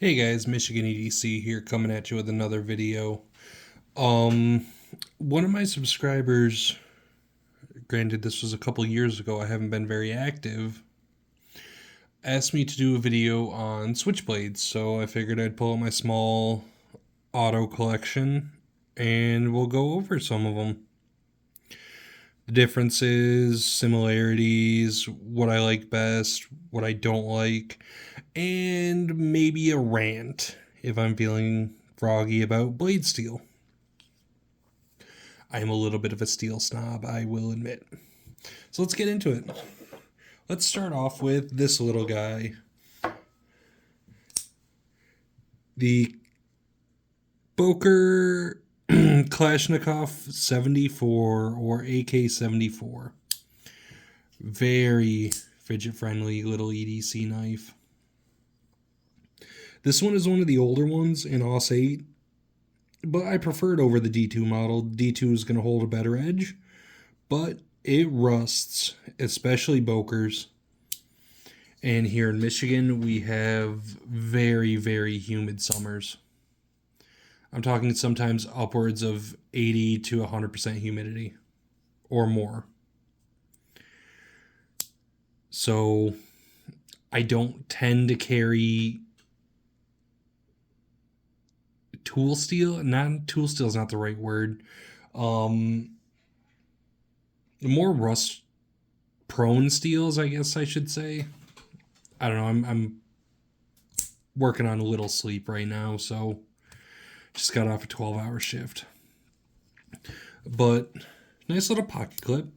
Hey guys, Michigan EDC here coming at you with another video. Um One of my subscribers, granted this was a couple years ago, I haven't been very active, asked me to do a video on switchblades, so I figured I'd pull out my small auto collection and we'll go over some of them. The differences, similarities, what I like best, what I don't like, and maybe a rant if I'm feeling froggy about blade steel. I am a little bit of a steel snob, I will admit. So let's get into it. Let's start off with this little guy. The Boker Kalashnikov 74 or AK 74. Very fidget friendly little EDC knife. This one is one of the older ones in AUS 8, but I prefer it over the D2 model. D2 is going to hold a better edge, but it rusts, especially Bokers. And here in Michigan, we have very, very humid summers. I'm talking sometimes upwards of 80 to 100% humidity or more. So I don't tend to carry tool steel. Tool steel is not the right word. More rust prone steels, I guess I should say. I don't know. I'm working on a little sleep right now, so just got off a 12-hour shift. But nice little pocket clip.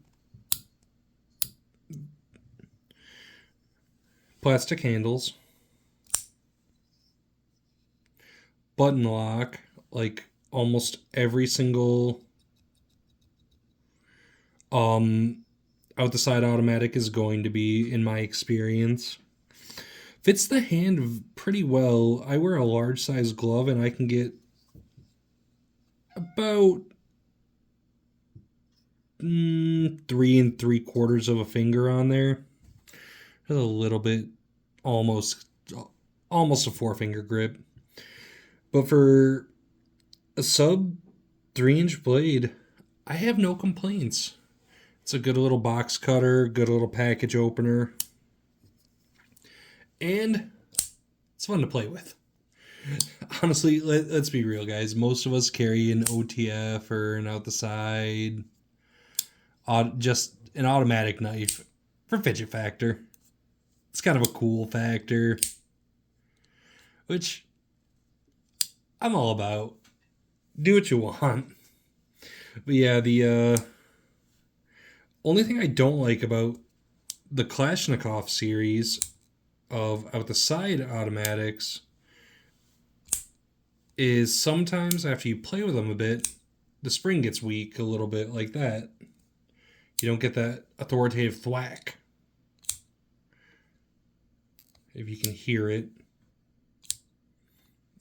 Plastic handles. Button lock, like almost every single out the side automatic is going to be, in my experience. Fits the hand pretty well. I wear a large size glove and I can get about 3 3/4 of a finger on there. A little bit, almost a 4-finger grip. But for a sub 3-inch blade, I have no complaints. It's a good little box cutter, good little package opener, and it's fun to play with. Honestly, let's be real, guys. Most of us carry an OTF or an out the side, just an automatic knife for fidget factor. It's kind of a cool factor, which I'm all about. Do what you want. But yeah, the only thing I don't like about the Kalashnikov series of out the side automatics is sometimes after you play with them a bit, the spring gets weak a little bit like that. You don't get that authoritative thwack. If you can hear it.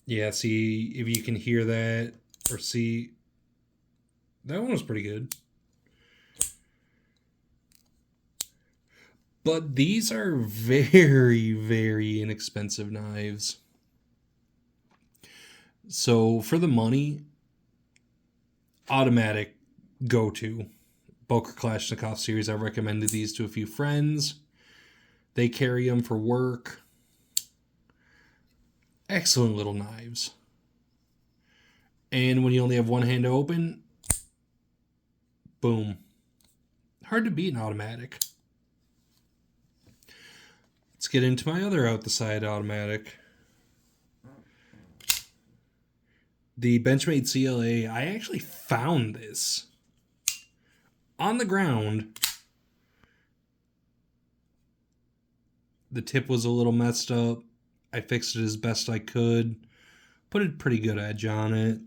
Yeah, see, if you can hear that or see, that one was pretty good. But these are very, very inexpensive knives. So for the money, automatic go-to. Boker Kalashnikov series, I've recommended these to a few friends. They carry them for work. Excellent little knives. And when you only have one hand to open, boom. Hard to beat an automatic. Let's get into my other out the side automatic. The Benchmade CLA. I actually found this on the ground. The tip was a little messed up. I fixed it as best I could. Put a pretty good edge on it.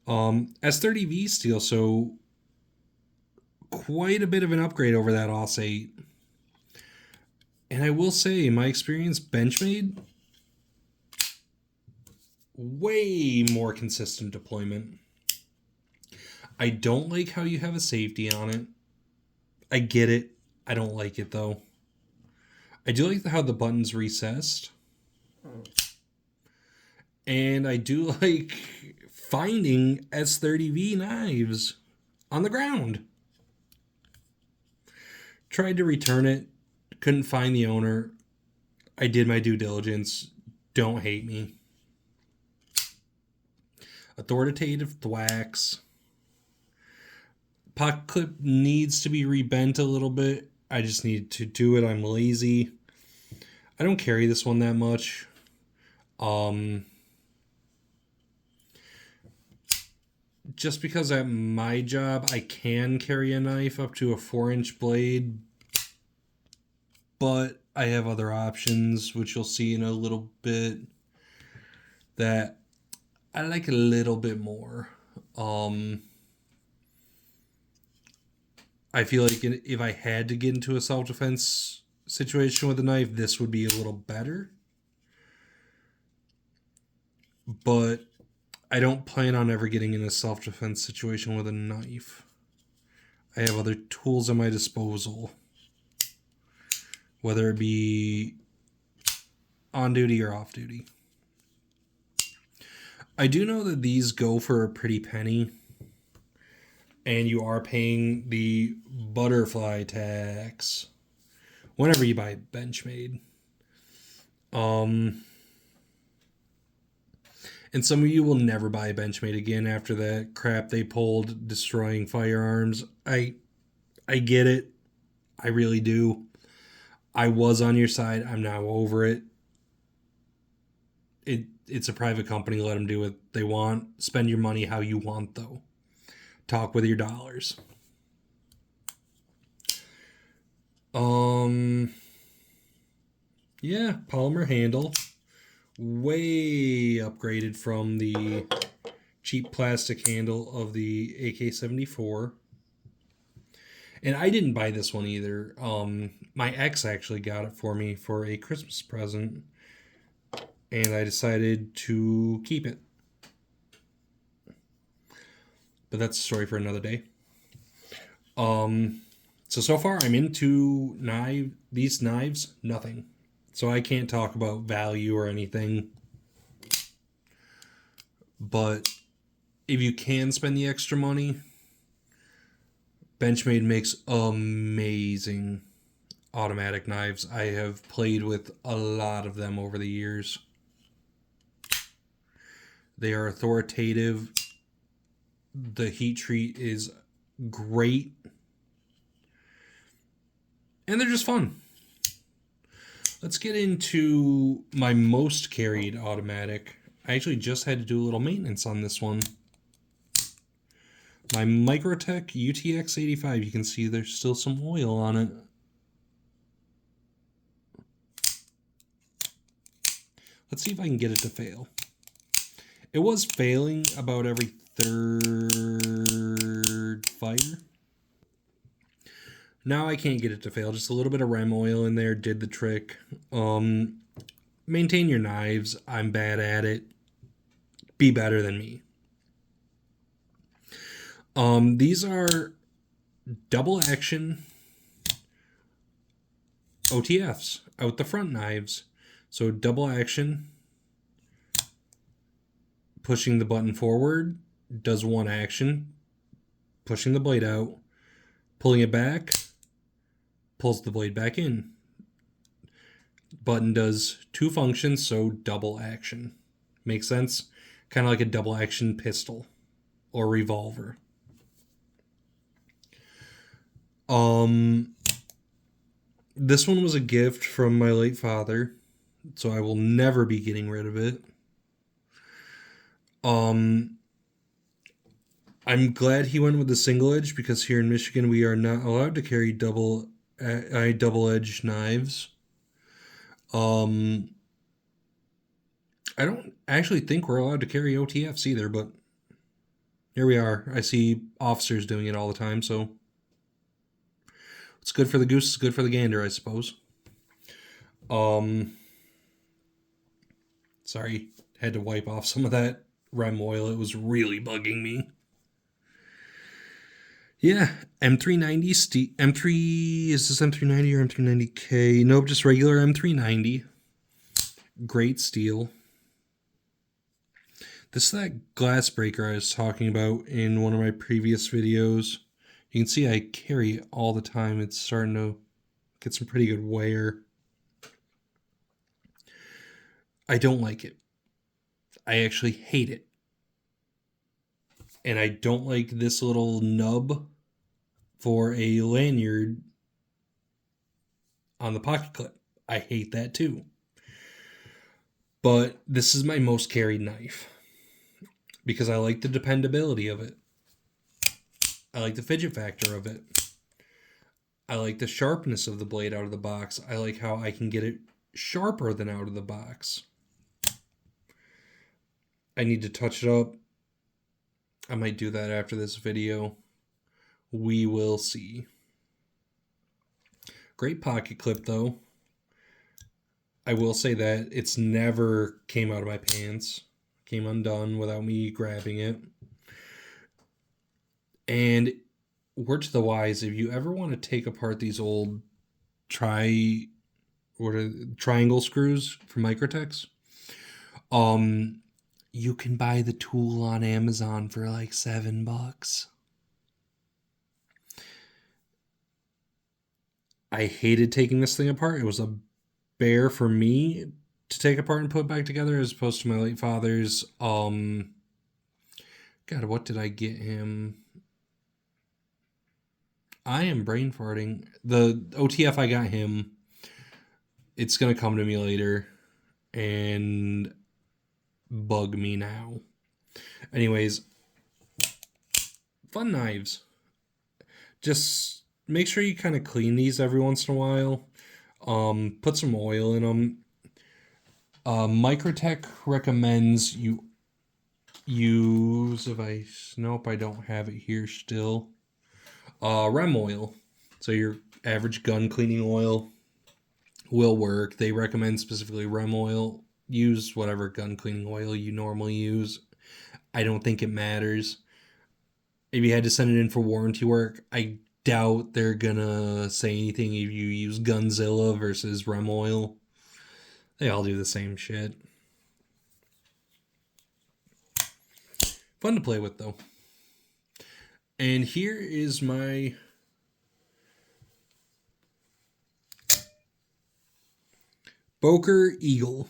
S30V steel, so quite a bit of an upgrade over that AUS 8. And I will say, in my experience, Benchmade, way more consistent deployment. I don't like how you have a safety on it. I get it. I don't like it, though. I do like how the button's recessed. And I do like finding S30V knives on the ground. Tried to return it, couldn't find the owner. I did my due diligence. Don't hate me. Authoritative thwacks. Pocket clip needs to be rebent a little bit. I just need to do it. I'm lazy. I don't carry this one that much. Just because at my job I can carry a knife up to a 4-inch blade, but I have other options, which you'll see in a little bit, that I like a little bit more. I feel like if I had to get into a self-defense situation with a knife, this would be a little better. But I don't plan on ever getting in a self-defense situation with a knife. I have other tools at my disposal, whether it be on duty or off duty. I do know that these go for a pretty penny, and you are paying the butterfly tax whenever you buy Benchmade. And some of you will never buy a Benchmade again after that crap they pulled destroying firearms. I get it. I really do. I was on your side. I'm now over it. It's a private company. Let them do what they want. Spend your money how you want, though. Talk with your dollars. Yeah, polymer handle. Way upgraded from the cheap plastic handle of the AK-74. And I didn't buy this one either. My ex actually got it for me for a Christmas present, and I decided to keep it. But that's a story for another day. So far I'm into these knives, nothing. So I can't talk about value or anything. But if you can spend the extra money, Benchmade makes amazing automatic knives. I have played with a lot of them over the years. They are authoritative. The heat treat is great. And they're just fun. Let's get into my most carried automatic. I actually just had to do a little maintenance on this one. My Microtech UTX 85. You can see there's still some oil on it. Let's see if I can get it to fail. It was failing about every third fire. Now I can't get it to fail. Just a little bit of REM oil in there did the trick. Maintain your knives. I'm bad at it. Be better than me. These are double action OTFs, out the front knives. So double action, pushing the button forward, does one action, pushing the blade out, pulling it back, pulls the blade back in. Button does two functions, so double action. Makes sense? Kind of like a double action pistol or revolver. This one was a gift from my late father, so I will never be getting rid of it. I'm glad he went with the single edge, because here in Michigan we are not allowed to carry double-edged knives. I don't actually think we're allowed to carry OTFs either, but here we are. I see officers doing it all the time, so it's good for the goose, it's good for the gander, I suppose. Sorry, had to wipe off some of that REM oil. It was really bugging me. Yeah, M390 M3, is this M390 or M390K? Nope, just regular M390. Great steel. This is that glass breaker I was talking about in one of my previous videos. You can see I carry it all the time. It's starting to get some pretty good wear. I don't like it. I actually hate it. And I don't like this little nub for a lanyard on the pocket clip. I hate that too. But this is my most carried knife because I like the dependability of it. I like the fidget factor of it. I like the sharpness of the blade out of the box. I like how I can get it sharper than out of the box. I need to touch it up. I might do that after this video. We will see. Great pocket clip though. I will say that it's never came out of my pants. Came undone without me grabbing it. And word to the wise, if you ever want to take apart these old triangle screws from Microtex, you can buy the tool on Amazon for like $7. I hated taking this thing apart. It was a bear for me to take apart and put back together as opposed to my late father's. God, what did I get him? I am brain farting. The OTF I got him, it's going to come to me later and bug me now. Anyways, fun knives. Just make sure you kind of clean these every once in a while. Put some oil in them. Microtech recommends you use, nope, I don't have it here still. Rem oil. So your average gun cleaning oil will work. They recommend specifically Rem oil. Use whatever gun cleaning oil you normally use. I don't think it matters. If you had to send it in for warranty work, I doubt they're gonna say anything if you use Gunzilla versus Rem oil. They all do the same shit. Fun to play with though. And here is my Boker Eagle.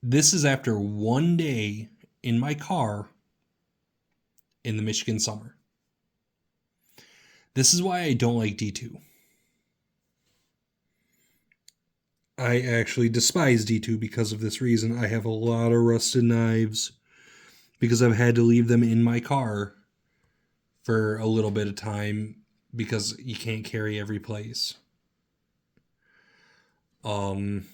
This is after one day in my car in the Michigan summer. This is why I don't like D2. I actually despise D2 because of this reason. I have a lot of rusted knives because I've had to leave them in my car for a little bit of time because you can't carry every place. Fires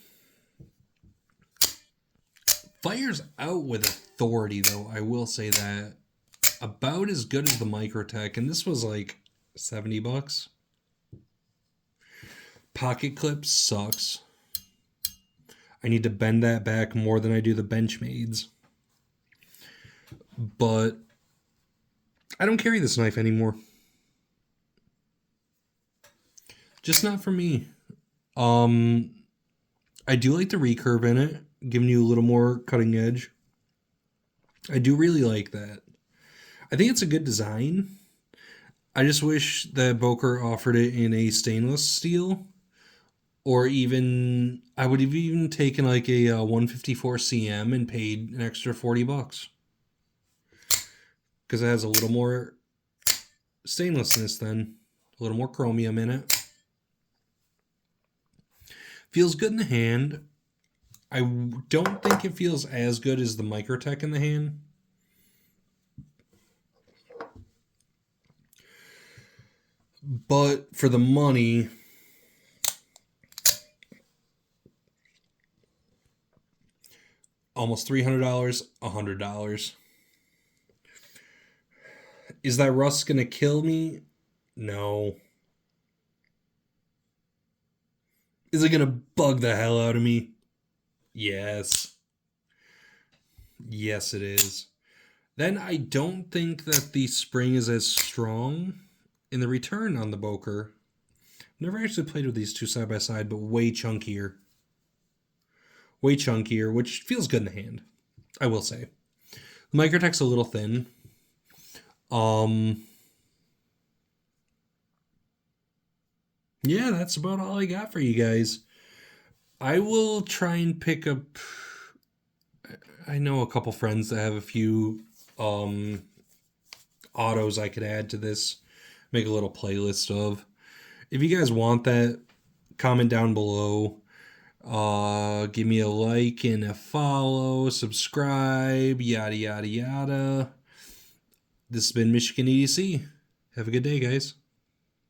out with authority though, I will say that. About as good as the Microtech, and this was like $70. Pocket clip sucks. I need to bend that back more than I do the Benchmades. But I don't carry this knife anymore. Just not for me. I do like the recurve in it, giving you a little more cutting edge. I do really like that. I think it's a good design. I just wish that Boker offered it in a stainless steel. Or even, I would have even taken like a 154 CM and paid an extra $40. Because it has a little more stainlessness then. A little more chromium in it. Feels good in the hand. I don't think it feels as good as the Microtech in the hand. But for the money, almost $300, $100. Is that rust going to kill me? No. Is it going to bug the hell out of me? Yes. Yes, it is. Then I don't think that the spring is as strong in the return on the Boker. I've never actually played with these two side by side, but way chunkier. Way chunkier, which feels good in the hand. I will say. The Microtech's a little thin. Yeah, that's about all I got for you guys. I will try and pick up. I know a couple friends that have a few autos I could add to this, make a little playlist of. If you guys want that, comment down below. Give me a like and a follow, subscribe, yada yada yada. This has been Michigan EDC. Have a good day, guys.